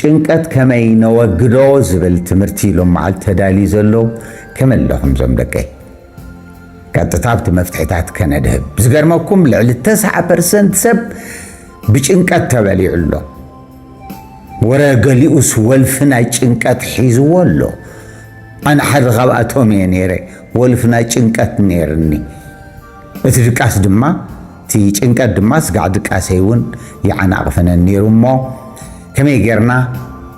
ጭንቀት ከመይ ነወግዶ ዝብል ትምህርቲ ኢሎም መዓልቲ ተዳልዩ ዘሎ ከመለኹም ዞም ደቀይ ቀጥታ ኣብቲ መፍትሒታት ከነድህብ ዝገርመኩም ልዕሊ 90% ሰብ ብጭንቀት ተበሊዑ ኣሎ ወረ ገሊኡስ ወልፊ ናይ ጭንቀት ሒዝዎ ኣሎ ኣነ ሓደ ካብኣቶም እየ ነይረ ወልፊ ናይ ጭንቀት ነይርኒ እቲ ድቃስ ድማ እቲ ጭንቀት ድማ ስጋዕ ድቃሰይ እውን ይዓናቕፈነን ነይሩ እሞ ከመይ ጌርና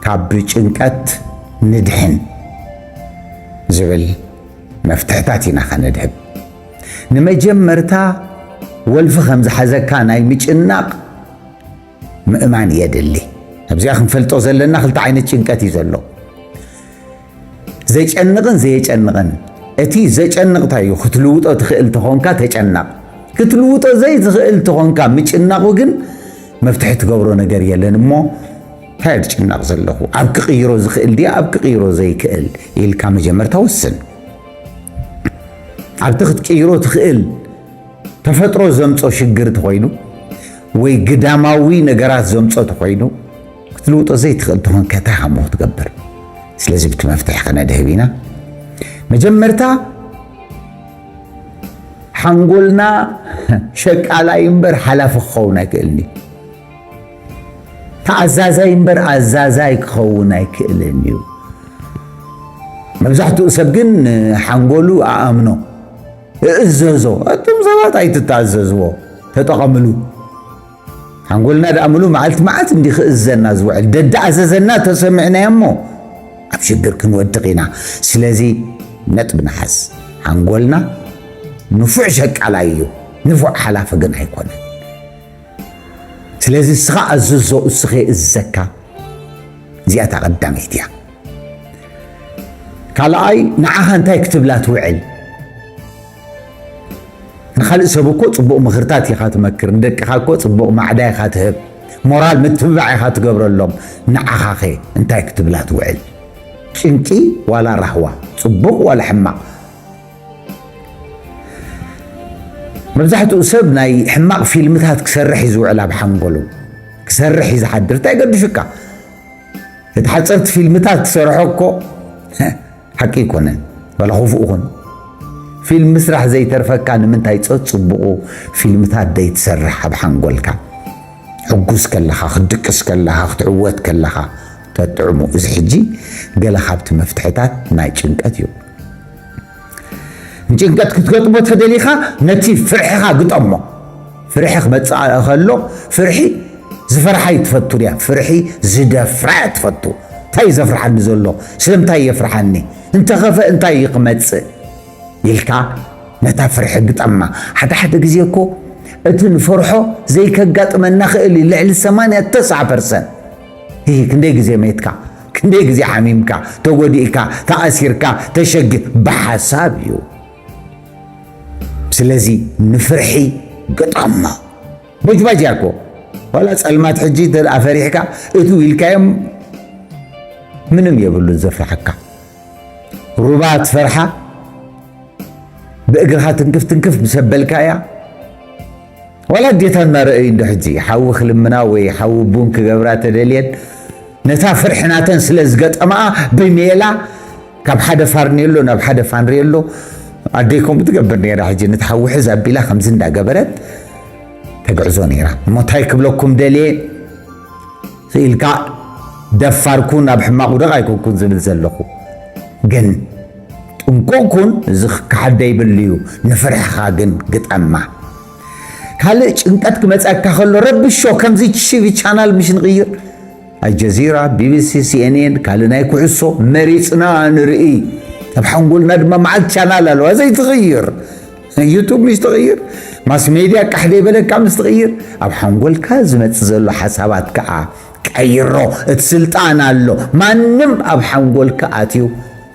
ካብ ጭንቀት ንድሕን ዝብል መፍትሕታት ኢና ኸነድህብ ንመጀመርታ ወልፊ ከም ዝሓዘካ ናይ ምጭናቕ ምእማን የድሊ ኣብዚኣ ክንፈልጦ ዘለና ክልተ ዓይነት ጭንቀት እዩ ዘሎ ዘይጨንቕን ዘየጨንቕን እቲ ዘጨንቕታ እዩ ክትልውጦ ትኽእል ተኾንካ ተጨናቕ ክትልውጦ ዘይትኽእል ተኾንካ ምጭናቑ ግን መፍትሒ ትገብሮ ነገር የለን እሞ እንታይ ትጭናቕ ዘለኹ ኣብ ክቕይሮ ዝኽእል ድያ ኣብ ክቕይሮ ዘይክእል ኢልካ መጀመርታ ወስን ኣብቲ ክትቅይሮ ትኽእል ተፈጥሮ ዘምጾ ሽግር ተኾይኑ ወይ ግዳማዊ ነገራት ዘምጾ ተኾይኑ ክትልውጦ ዘይትኽእል ተኾንካ እንታይ ከም ክትገብር ስለዚ ብቲ መፍትሒ ክነድህብ ኢና መጀመርታ ሓንጎልና ሸቃላይ እምበር ሓላፊ ክኸውን ኣይክእልኒ ተኣዛዛይ እምበር ኣዛዛይ ክኸውን ኣይክእልን እዩ መብዛሕትኡ ሰብ ግን ሓንጎሉ ኣእምኖ እዘዞ እቶም ሰባት ኣይትተኣዘዝዎ ተጠቐምሉ ሓንጎልና ደኣምሉ መዓልቲ መዓልቲ እንዲ ክእዘና ዝውዕል ደዳኣዘዘና ተሰሚዕናዮ እሞ ኣብ ሽግር ክንወድቕ ኢና ስለዚ ነጥብ ንሓዝ ሓንጎልና ንፉዕ ሸቃላይ እዩ ንፉዕ ሓላፊ ግን ኣይኮነን ስለዚ እስኻ ኣዝዞ እስኸ እዘካ እዚኣታ ቀዳመይቲ እያ ካልኣይ ንዓኻ እንታይ ክትብላ ትውዕል ንኻልእ ሰብ እኮ ጽቡቕ ምኽርታት ኢኻ ትመክር ንደቅኻ እኮ ጽቡቕ ማዕዳ ኢኻ ትህብ ሞራል ምትብባዕ ኢኻ ትገብረሎም ንዓኻ ኸ እንታይ ክትብላ ትውዕል ጭንቂ ዋላ ራህዋ ጽቡቕ ዋላ ሕማቕ መብዛሕትኡ ሰብ ናይ ሕማቕ ፊልምታት ክሰርሕ እዩ ዝውዕል ኣብ ሓንጎሉ ክሰርሕ እዩ ዝሓድር እንታይ ገድፍካ እቲ ሓፀርቲ ፊልምታት ትሰርሖ እኮ ሓቂ ይኮነን ዋላ ክፉእ ኹን ፊልም ምስራሕ ዘይተርፈካ ንምንታይ ጽቡቑ ፊልምታት ደይትሰርሕ ኣብ ሓንጎልካ ሕጉስ ከለኻ ክድቅስ ከለኻ ክትዕወት ከለኻ ተጥዕሙ እዚ ሕጂ ገለ ካብቲ መፍትሕታት ናይ ጭንቀት እዩ ጭንቀት ክትገጥሞ ተደሊኻ ነቲ ፍርሕኻ ግጠሞ ፍርሒ ክመጽእ ከሎ ፍርሒ ዝፈርሓይ ትፈቱ ድያ ፍርሒ ዝደፍራ ትፈቱ እንታይ ዘፍርሓኒ ዘሎ ስለምንታይ የፍርሓኒ እንተኸፈ እንታይ ይኽመጽእ ኢልካ ነታ ፍርሒ ግጠማ ሓደ ግዜ እኮ እቲ ንፈርሖ ዘይከጋጥመና ክእል ልዕሊ 89% ክንደይ ግዜ ሜትካ ክንደይ ግዜ ሓሚምካ ተጎዲእካ ተኣሲርካ ተሸጊ ብሓሳብ እዩ ስለዚ ንፍርሒ ገጠማ በጅባጅ ያኮ ዋላ ጸልማት ሕጂ ተኣፈሪሕካ እቱ ኢልካዮም ምንም የብሉ ዘፍርሐካ ሩባት ፈርሓ ብእግርኻ ትንክፍ ብሰበልካያ ዋላ ዴታና ረእይ እንዶ ሕጂ ሓዊ ክልምና ወይ ሓዊ ቡን ክገብራ ተደልየን ነታ ፍርሕናተን ስለ ዝገጠማኣ ብሜላ ካብ ሓደ ፋርኔሎ ናብ ሓደ ፋንሬሎ ኣዴኩም ትገብር ነይራ ሕጂ ንትሓዊ ሕዝ ኣቢላ ከምዚ እንዳገበረት ተግዕዞ ነይራ እሞ እንታይ ክብለኩም ደልየ ኢልካ ደፋርኩን ኣብ ሕማቕ ውደቕ ኣይኮንኩን ዝብል ዘለኹ ግን ጥንቁቅኩን እዚ ክሓደ ይብል እዩ ንፍርሕኻ ግን ግጠማ ካልእ ጭንቀት ክመጻካ ከሎ ረብሾ ከምዚ ቲቪ ቻናል ምሽ ንቕይር ኣልጀዚራ ቢቢሲ ሲኤንኤን ካልእ ናይ ኩዕሶ መሪፅና ንርኢ ኣብ ሓንጎልና ድማ መዓልቲ ቻናል ኣለዋ ዘይትቕይር ዩቱብ ምሽ ትቕይር ማስ ሜድያ ቃሕደ ይበለካ ምስ ትቕይር ኣብ ሓንጎልካ ዝመጽእ ዘሎ ሓሳባት ከዓ ቀይሮ እቲ ስልጣን ኣሎ ማንም ኣብ ሓንጎልካ ኣትዩ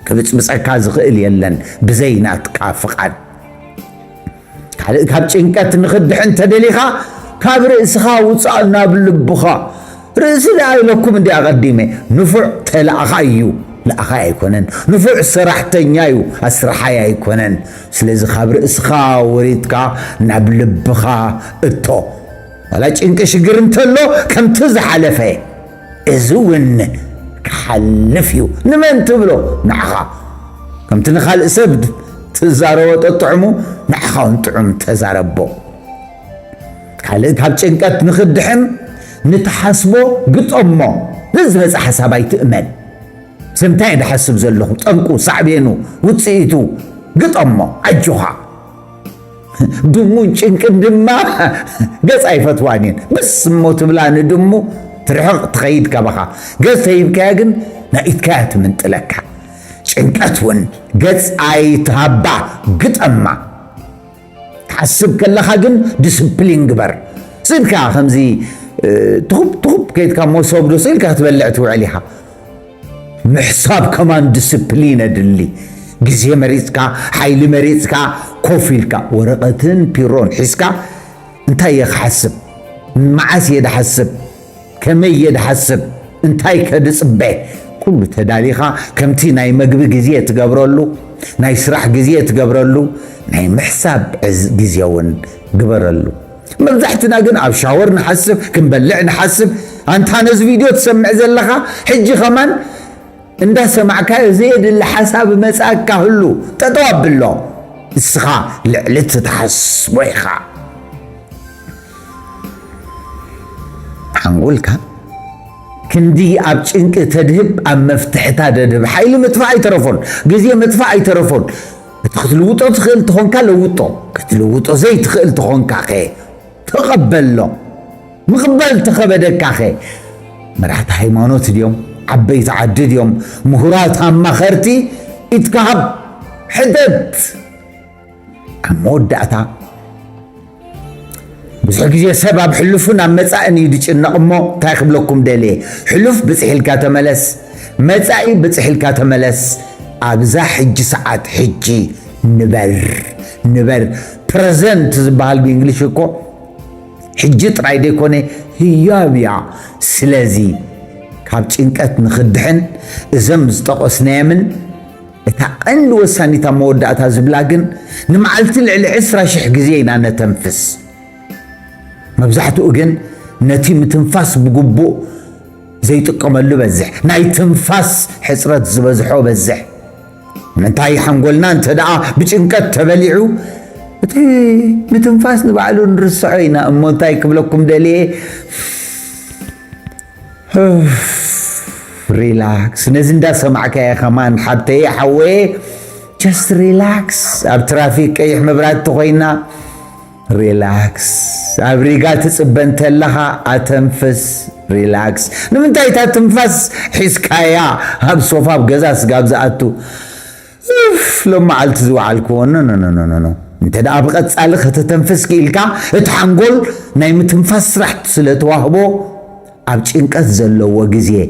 ክብፅብፀካ ዝኽእል የለን ብዘይናትካ ፍቓድ ካልእ ካብ ጭንቀት ንኽድሕን ተደሊኻ ካብ ርእስኻ ውፃእ ናብ ልብኻ ርእሲ ኢለኩም እንዲ ኣቐዲመ ንፉዕ ተላእኻ እዩ ለኣኻ ኣይኮነን ንፉዕ ስራሕተኛ እዩ ኣስራሓይ ኣይኮነን ስለዚ ካብ ርእስኻ ወሪድካ ናብ ልብኻ እቶ ዋላ ጭንቂ ሽግር እንተሎ ከምቲ ዝሓለፈ إزون كحلفيو نمن تبلو نعخا كم تنخال سبد تزارو تطعمو نعخا ونطعم تزاربو كالك هاب چنكت نخدحن نتحسبو قطمو نزبز حساباي تأمن سمتاي دحسب زلهم تنكو صعبينو وتصيتو قطمو عجوها دمون چنكن دما قص اي فتوانين بس موت بلان دمو ترحق تخيد كبخا قص يبكاقن نايتكات من تلكا چنكتون قص اي تهبا قطما تحسب كلها قن ديسبلين قبر سيدكا خمزي تغب كيد كان موصوب دو سيلكا تبلعتو عليها محساب كمان ديسبلين دلي جزيه مريتكا حيل مريتكا كوفيلكا ورقتن بيرون حسكا انتاي يحسب معاس يدحسب كمي يدحسب انتاي كدصبه كل تداليخا كمتي ناي مغبي جزيه تقبرلو ناي سراح جزيه تقبرلو ناي محساب جزيون قبرلو مبزحتنا قن اب شاور نحسب كنبلع نحسب انت هانز فيديو تسمع زلخا حجي خمان اندا سمعك زيد الحساب مساكا هلو تتوبلو السخا لعلت تحس ويخا حنقولك كندي اب چنك تدهب ام مفتحتا تدهب حيل مدفع يترفون جزيه مدفع يترفون تخلوطو تخيل تخونكا لوطو زي تخيل تخونكا خي تقبل له مقبل تخبدك اخي مرحت هيمانوت اليوم عبيت عدد اليوم مهرات هم خرتي اتكهب حدد مودعتا بس حكي سبب حلفنا مصاني يدچنا امو تاخب لكم دلي حلف بصحلكا تملس مصاي بصحلكا تملس ابزا حج ساعات حجي نبر بريزنت زبال بانجلش كو حجت رايدي كوني هيابيا سلازي كاب چنقت نخدحن ازم زطقسنا من اتا قند وساني تا مودعتا زبلاغن نمعلت العسرة شح غزينا نتنفس مبزحتو اجن نتي متنفاس بقبو زي تقملو بزح ناي تنفاس حسرت زبزحو بزح من تاي حنقولنا انت دعا بچنقت تبلعو متنفاس نبعلو نرسعينا امو تاي كبلكم دلي ريلاكس نزندا سمعك يا خمان حتى حوي just relax اب ترافيك ايح مبرات تخوينا ريلاكس ابريقا تصبنت لها اتنفس ريلاكس نمنتاي تنفس حسكايا هاب صوفا بغزاس غابزاتو لما علت زوعلكو نو انت دا ابقت صالخ تتنفس كيلكا اتحنقول ناي متنفس رحت سلتواهبو اب چنقت زلو غزيه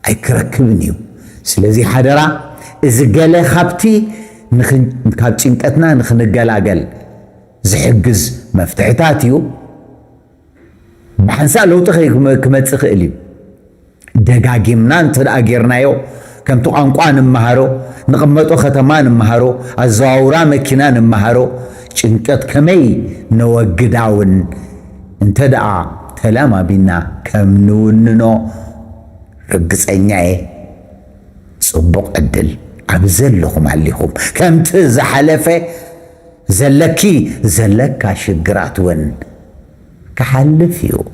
اي كركبنيو سلازي حدرا از غله خبتي نخن كاب چنقتنا نخنغلاغل زحجز مفتحتاتيو بحنسا لو تخي كمص خيلي دغاغيمنا انت اغيرنايو كمتو قانقوان مهارو نقمطو ختمان مهارو ازاورا مكينان مهارو چنقت كمي نوغداون انت دعا تلاما بينا كمنوننو رغصنياي صبق ادل ابزلهم عليهم كمت زحلفه زلكي زلكا شجرات ون كحلفيو